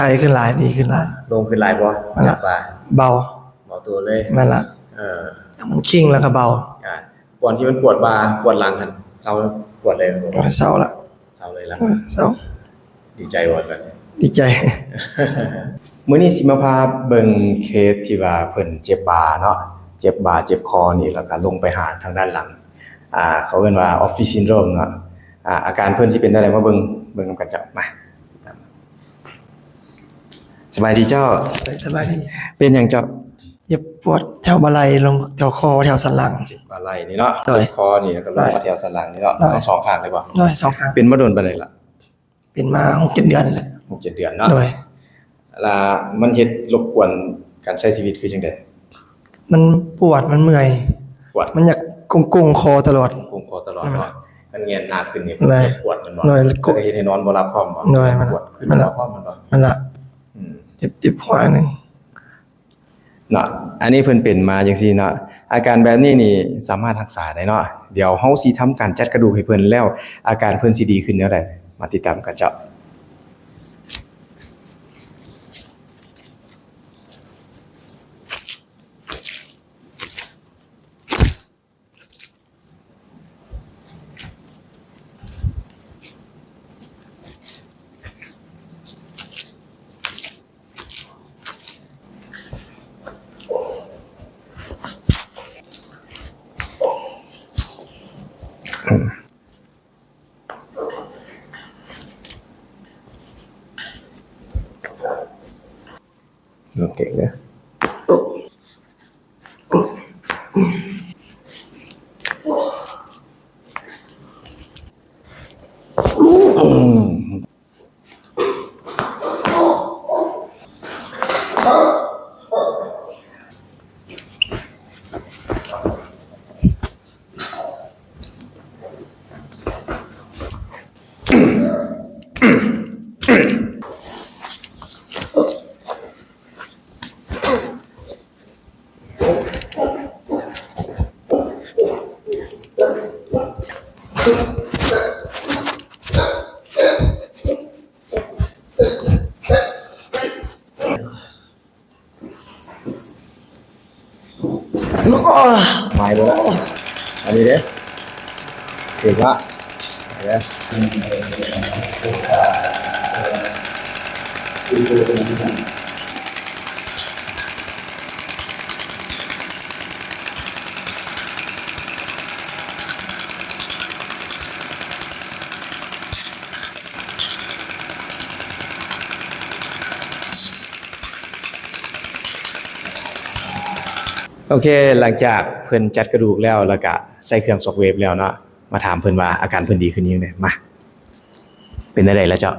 ข้ขึ้นหลายดีขึ้นหลายลงขึ้นหลายบ่ว่าเบาตัวเลยแม่นล่ะมันคิงแล้วก็เบาก่อนที่มันปวดบ่าปวดหลังหั่นเซาปวดเลยบ่เซาละเซาเลยล่ะเซาดีใจบ่กันดีใจ มื้อนี้สิมาพาเบิ่งเคสที่ว่าเพิ่นเจ็บบ่าเนาะเจ็บบ่าเจ็บคอนี่แล้วก็ลงไปหาทางด้านหลังเขาเรียกว่า Office Syndrome เนาะอาการเพิ่นสิเป็นจังได๋มาเบิ่งนำกันจ้ะมาสบายดีเจ้าสบายดีเป็นหยังเจ้าเจ็บปวดแถวบ่าไหล่ลงแถวคอแถวสันหลังเจ็บบ่าไหล่นี่เนาะคอนี่ก็ลงมาแถวสันหลังนี่เนาะทั้ง2ข้างเลยบ่2ข้างเป็นมาโดนปานใดล่ะเป็นมา 6-7 เดือนนั่นแหละ 6-7 เดือนเนาะแล้วมันเฮ็ดรบกวนการใช้ชีวิตคือจังได๋มันปวดมันเมื่อยมันอยากกุ้งคอตลอดกุ้งคอตลอดเนาะมันเงียนหน้าขึ้นนี่ปวดมันบ่ก็เฮ็ดให้นอนบ่หลับพร้อมบ่ปวดขึ้นบ่พร้อมมันบ่นั่นล่ะเจ็บหัวนึงเนาะอันนี้เพิ่นเป็นมาจังซี่เนาะอาการแบบนี้นี่สามารถรักษาได้เนาะเดี๋ยวเฮาสิทำการจัดกระดูกให้เพิ่นแล้วอาการเพิ่นสิดีขึ้นแนวใดมาติดตามกันเจ้าโอเคเด้อหายแล้วอันนี้เด้เก่งว่ะเด้โอเคหลังจากเพิ่นจัดกระดูกแล้วก็ใส่เครื่องช็อคเวฟแล้วเนาะมาถามเพิ่นว่าอาการเพิ่นดีขึ้นยังไงมาเป็นจังได๋ล่ะเจ้า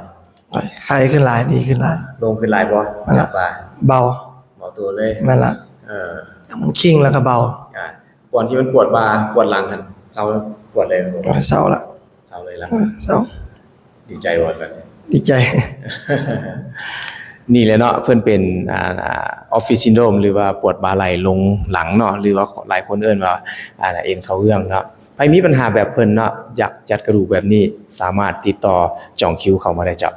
ไข้ขึ้นหลายดีขึ้นหลายลงขึ้นหลายบ่เบาตัวเลยแม่นล่ะมันคิงแล้วก็เบาก่อนที่มันปวดบ่าปวดหลังหั่นเซาปวดเลยบ่เซาละเซาเลยล่ะเซาดีใจบ่กันดีใจ นี่แหละเนาะเพิ่นเป็นOffice Syndrome หรือว่าปวดบ่าไหล่ลงหลังเนาะหรือว่าหลายคนเอิ้นว่าเอ็นเข้าเอื้องเนาะใครมีปัญหาแบบเพิ่นเนาะอยากจัดกระดูกแบบนี้สามารถติดต่อจองคิวเข้ามาได้จ้ะ